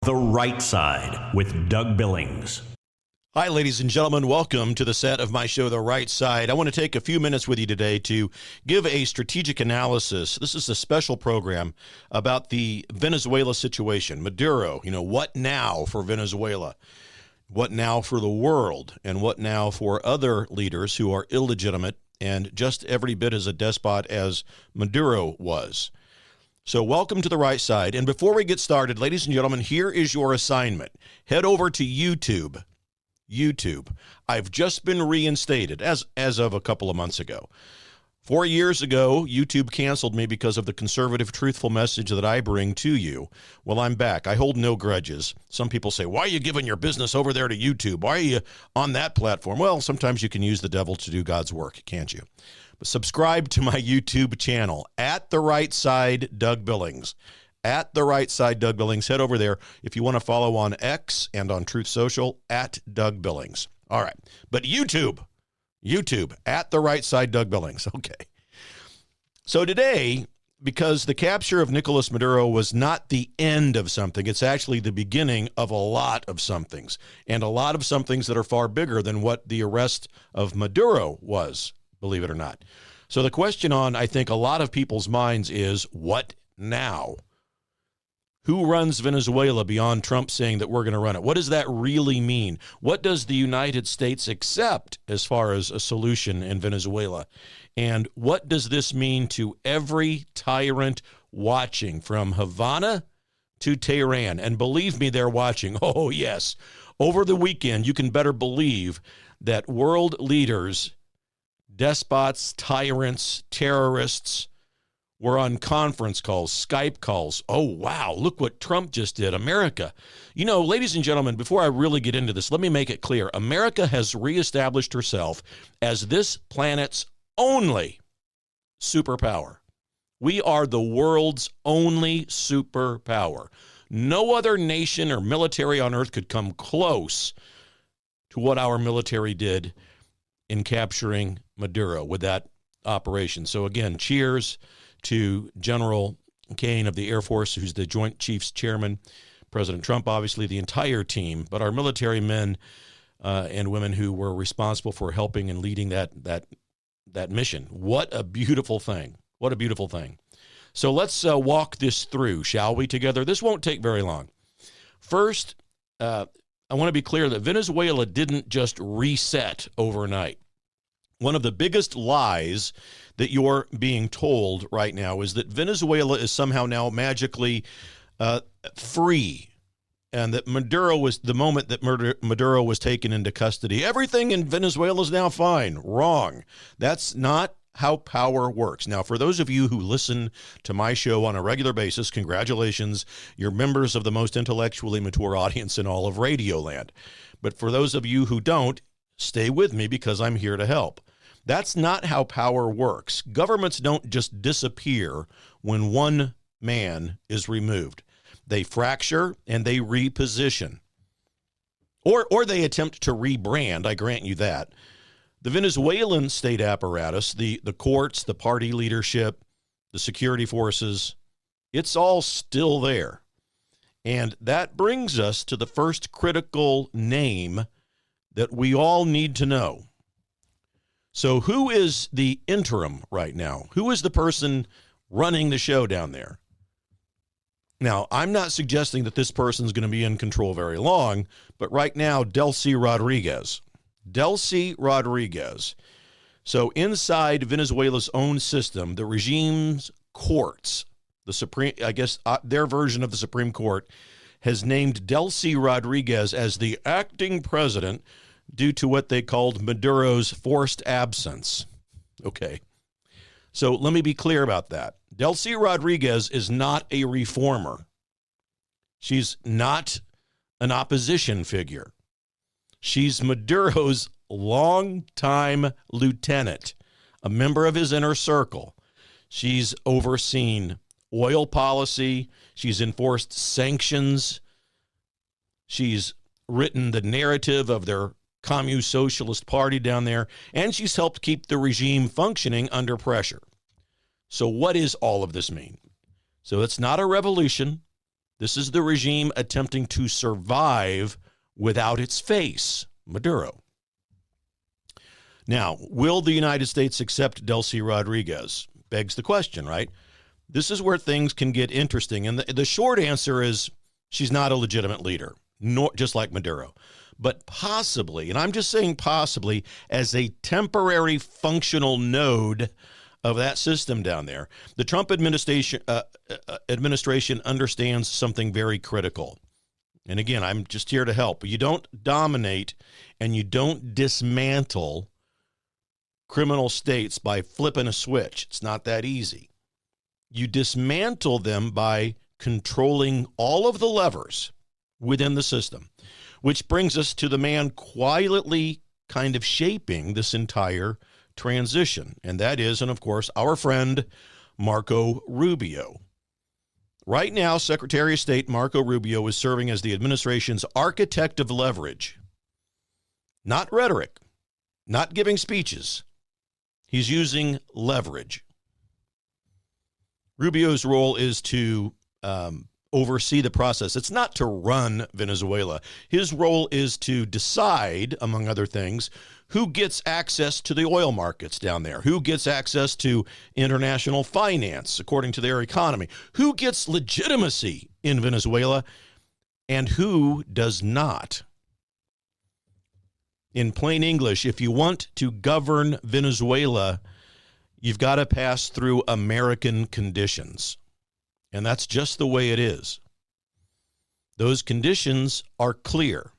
The Right Side with Doug Billings. Hi, ladies and gentlemen. Welcome to the set of my show, The Right Side. I want to take a few minutes with you today to give a strategic analysis. This is a special program about the Venezuela situation. Maduro, what now for Venezuela? What now for the world? And what now for other leaders who are illegitimate and just every bit as a despot as Maduro was? So welcome to The Right Side. And before we get started, ladies and gentlemen, here is your assignment. Head over to YouTube. I've just been reinstated as of a couple of months ago. 4 years ago, YouTube canceled me because of the conservative, truthful message that I bring to you. Well, I'm back. I hold no grudges. Some people say, why are you giving your business over there to YouTube? Why are you on that platform? Well, sometimes you can use the devil to do God's work, can't you? But subscribe to my YouTube channel, at The Right Side, Doug Billings. At The Right Side, Doug Billings. Head over there if you want to follow on X and on Truth Social, at Doug Billings. All right. But YouTube, at The Right Side, Doug Billings. Okay. So today, because the capture of Nicolás Maduro was not the end of something, it's actually the beginning of a lot of somethings, and a lot of somethings that are far bigger than what the arrest of Maduro was, believe it or not. So the question on, I think, a lot of people's minds is, what now? Who runs Venezuela beyond Trump saying that we're going to run it? What does that really mean? What does the United States accept as far as a solution in Venezuela? And what does this mean to every tyrant watching from Havana to Tehran? And believe me, they're watching. Oh, yes. Over the weekend, you can better believe that world leaders, despots, tyrants, terrorists, we're on conference calls, Skype calls. Oh, wow, look what Trump just did. America. Ladies and gentlemen, before I really get into this, let me make it clear. America has reestablished herself as this planet's only superpower. We are the world's only superpower. No other nation or military on earth could come close to what our military did in capturing Maduro with that operation. So again, cheers to General Kane of the Air Force, who's the Joint Chiefs Chairman, President Trump, obviously, the entire team, but our military men and women who were responsible for helping and leading that mission. What a beautiful thing. What a beautiful thing. So let's walk this through, shall we, together? This won't take very long. First, I want to be clear that Venezuela didn't just reset overnight. One of the biggest lies that you're being told right now is that Venezuela is somehow now magically free, and that Maduro was, the moment that Maduro was taken into custody, everything in Venezuela is now fine. Wrong. That's not how power works. Now, for those of you who listen to my show on a regular basis, congratulations. You're members of the most intellectually mature audience in all of Radioland. But for those of you who don't, stay with me because I'm here to help. That's not how power works. Governments don't just disappear when one man is removed. They fracture and they reposition. Or they attempt to rebrand, I grant you that. The Venezuelan state apparatus, the courts, the party leadership, the security forces, it's all still there. And that brings us to the first critical name that we all need to know. So who is the interim right now? Who is the person running the show down there? Now, I'm not suggesting that this person's going to be in control very long, but right now, Delcy Rodriguez. So inside Venezuela's own system, the regime's courts, the Supreme, I guess their version of the Supreme Court, has named Delcy Rodriguez as the acting president due to what they called Maduro's forced absence. Okay. So let me be clear about that. Delcy Rodriguez is not a reformer. She's not an opposition figure. She's Maduro's longtime lieutenant, a member of his inner circle. She's overseen oil policy. She's enforced sanctions. She's written the narrative of their Communist Socialist Party down there, and she's helped keep the regime functioning under pressure. So what does all of this mean? So it's not a revolution. This is the regime attempting to survive without its face, Maduro. Now, will the United States accept Delcy Rodriguez? Begs the question, right? This is where things can get interesting. And the short answer is she's not a legitimate leader, nor, just like Maduro. But possibly, and I'm just saying possibly, as a temporary functional node of that system down there, the Trump administration understands something very critical. And again, I'm just here to help. You don't dominate and you don't dismantle criminal states by flipping a switch. It's not that easy. You dismantle them by controlling all of the levers within the system, which brings us to the man quietly kind of shaping this entire transition, and that is, and of course, our friend Marco Rubio. Right now, Secretary of State Marco Rubio is serving as the administration's architect of leverage. Not rhetoric, not giving speeches. He's using leverage. Rubio's role is to oversee the process. It's not to run Venezuela. His role is to decide, among other things, who gets access to the oil markets down there, who gets access to international finance according to their economy, who gets legitimacy in Venezuela, and who does not. In plain English, if you want to govern Venezuela, you've got to pass through American conditions. And that's just the way it is. Those conditions are clear.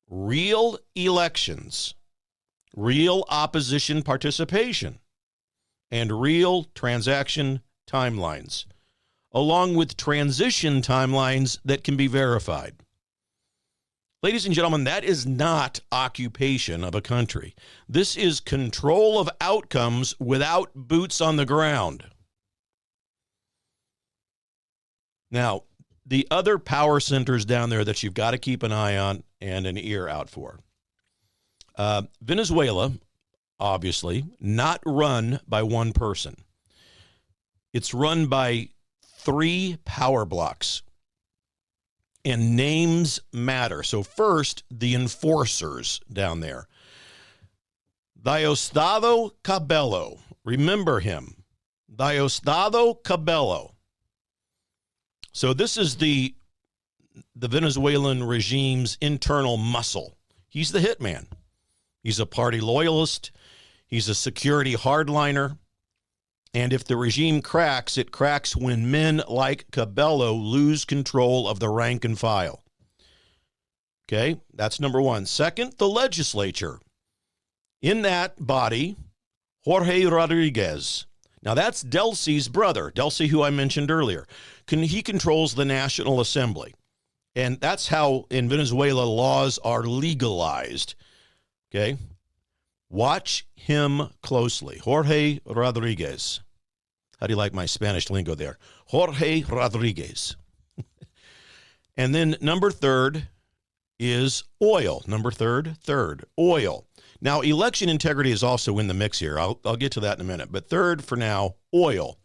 Real elections, real opposition participation, and real transaction timelines, along with transition timelines that can be verified. Ladies and gentlemen, that is not occupation of a country. This is control of outcomes without boots on the ground. Now, the other power centers down there that you've got to keep an eye on and an ear out for. Venezuela, obviously, not run by one person. It's run by 3 power blocks. And names matter. So first, the enforcers down there. Diosdado Cabello. Remember him. Diosdado Cabello. So this is the Venezuelan regime's internal muscle. He's the hitman. He's a party loyalist. He's a security hardliner. And if the regime cracks, it cracks when men like Cabello lose control of the rank and file. Okay, that's number one. Second, the legislature. In that body, Jorge Rodriguez. Now, that's Delcy's brother, Delcy, who I mentioned earlier. He controls the National Assembly. And that's how, in Venezuela, laws are legalized. Okay? Watch him closely. Jorge Rodriguez. How do you like my Spanish lingo there? Jorge Rodriguez. And then number third is oil. Number third, oil. Now, election integrity is also in the mix here. I'll get to that in a minute. But third, for now, oil.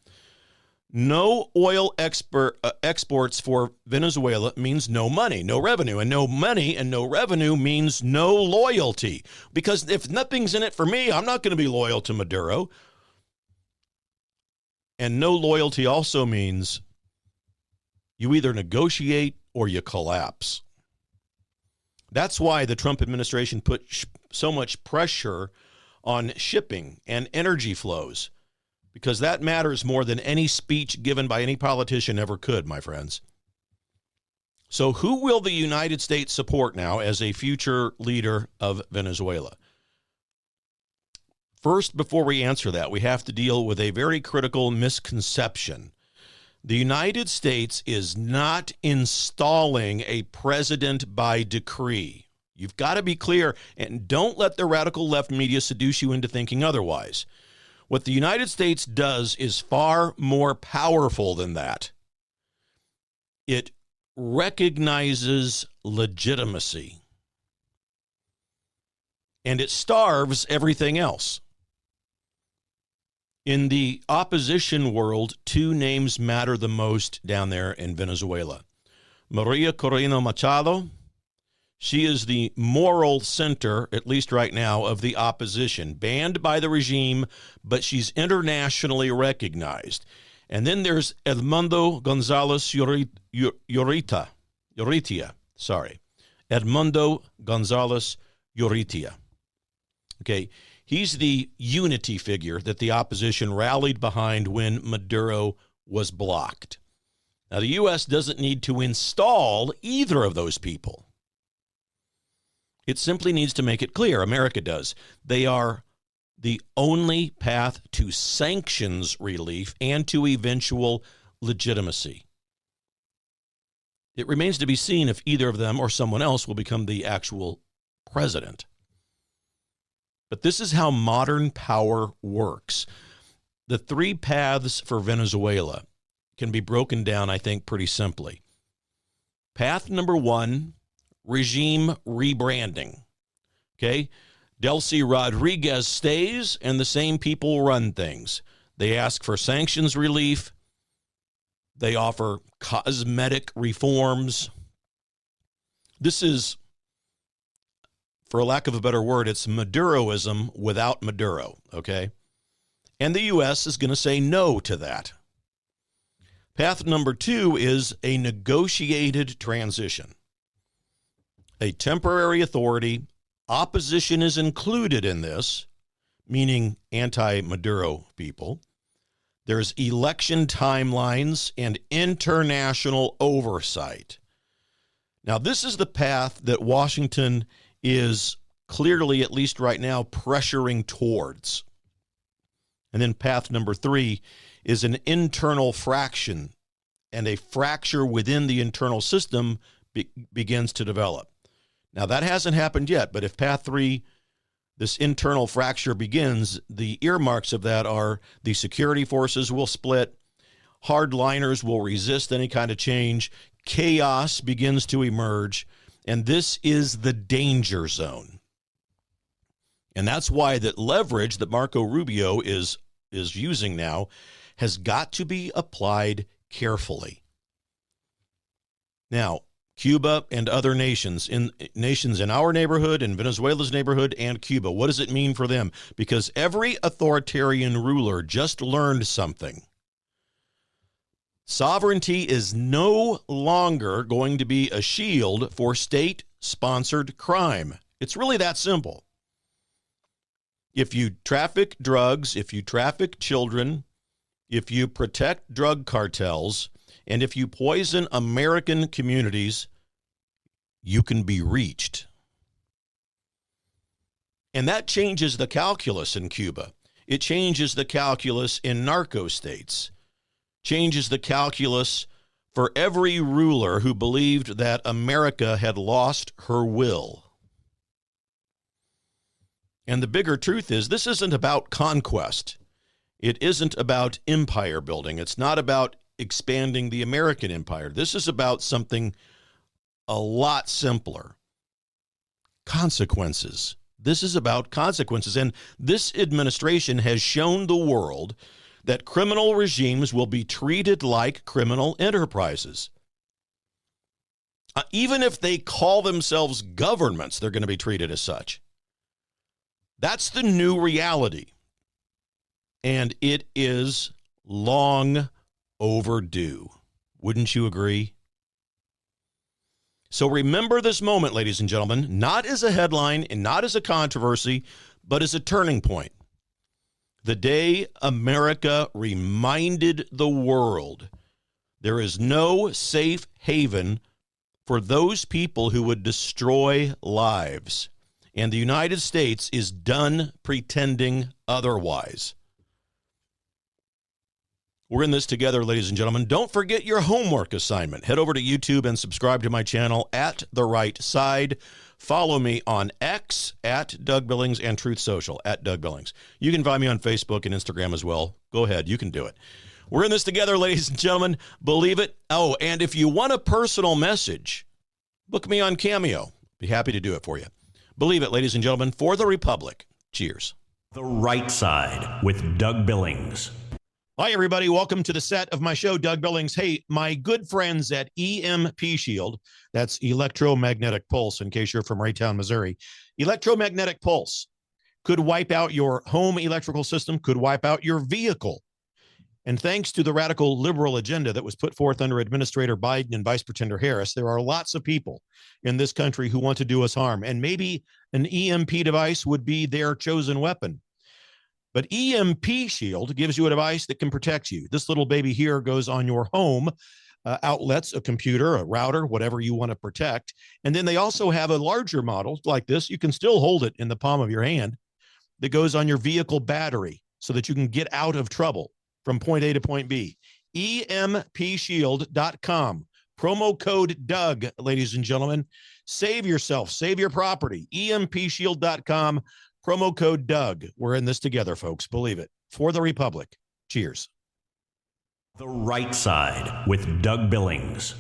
No oil exports for Venezuela means no money, no revenue. And no money and no revenue means no loyalty. Because if nothing's in it for me, I'm not going to be loyal to Maduro. And no loyalty also means you either negotiate or you collapse. That's why the Trump administration put so much pressure on shipping and energy flows, because that matters more than any speech given by any politician ever could, my friends. So who will the United States support now as a future leader of Venezuela? First, before we answer that, we have to deal with a very critical misconception. The United States is not installing a president by decree. You've got to be clear, and don't let the radical left media seduce you into thinking otherwise. What the United States does is far more powerful than that. It recognizes legitimacy, and it starves everything else. In the opposition world, 2 names matter the most down there in Venezuela. Maria Corina Machado. She is the moral center, at least right now, of the opposition, banned by the regime, but she's internationally recognized. And then there's Edmundo Gonzalez Urrutia. Edmundo Gonzalez Urrutia. Okay, he's the unity figure that the opposition rallied behind when Maduro was blocked. Now, the U.S. doesn't need to install either of those people. It simply needs to make it clear, America does, they are the only path to sanctions relief and to eventual legitimacy. It remains to be seen if either of them or someone else will become the actual president. But this is how modern power works. The three paths for Venezuela can be broken down, I think, pretty simply. Path number one, regime rebranding. Okay? Delcy Rodriguez stays, and the same people run things. They ask for sanctions relief. They offer cosmetic reforms. This is, for lack of a better word, it's Maduroism without Maduro, okay? And the U.S. is going to say no to that. Path number two is a negotiated transition. A temporary authority, opposition is included in this, meaning anti-Maduro people. There's election timelines and international oversight. Now, this is the path that Washington is clearly, at least right now, pressuring towards. And then path number three is an internal fraction, and a fracture within the internal system begins to develop. Now, that hasn't happened yet, but if path three, this internal fracture begins, the earmarks of that are the security forces will split, hardliners will resist any kind of change, chaos begins to emerge, and this is the danger zone. And that's why that leverage that Marco Rubio is using now has got to be applied carefully. Now, Cuba and other nations in our neighborhood, in Venezuela's neighborhood, and Cuba, what does it mean for them? Because every authoritarian ruler just learned something. Sovereignty is no longer going to be a shield for state-sponsored crime. It's really that simple. If you traffic drugs, if you traffic children, if you protect drug cartels, and if you poison American communities, you can be reached. And that changes the calculus in Cuba. It changes the calculus in narco states. Changes the calculus for every ruler who believed that America had lost her will. And the bigger truth is, this isn't about conquest. It isn't about empire building. It's not about expanding the American empire. This is about something a lot simpler. Consequences. This is about consequences. And this administration has shown the world that criminal regimes will be treated like criminal enterprises. Even if they call themselves governments, they're going to be treated as such. That's the new reality. And it is long overdue. Wouldn't you agree? So remember this moment, ladies and gentlemen, not as a headline and not as a controversy, but as a turning point. The day America reminded the world there is no safe haven for those people who would destroy lives. And the United States is done pretending otherwise. We're in this together, ladies and gentlemen. Don't forget your homework assignment. Head over to YouTube and subscribe to my channel at The Right Side. Follow me on X at Doug Billings and Truth Social at Doug Billings. You can find me on Facebook and Instagram as well. Go ahead. You can do it. We're in this together, ladies and gentlemen. Believe it. Oh, and if you want a personal message, book me on Cameo. Be happy to do it for you. Believe it, ladies and gentlemen, for the Republic. Cheers. The Right Side with Doug Billings. Hi, everybody. Welcome to the set of my show, Doug Billings. Hey, my good friends at EMP Shield, that's electromagnetic pulse, in case you're from Raytown, Missouri. Electromagnetic pulse could wipe out your home electrical system, could wipe out your vehicle. And thanks to the radical liberal agenda that was put forth under Administrator Biden and Vice Pretender Harris, there are lots of people in this country who want to do us harm. And maybe an EMP device would be their chosen weapon. But EMP Shield gives you a device that can protect you. This little baby here goes on your home outlets, a computer, a router, whatever you want to protect. And then they also have a larger model like this. You can still hold it in the palm of your hand that goes on your vehicle battery so that you can get out of trouble from point A to point B. EMPshield.com. Promo code Doug, ladies and gentlemen. Save yourself, save your property. EMPshield.com. Promo code Doug. We're in this together, folks. Believe it. For the Republic. Cheers. The Right Side with Doug Billings.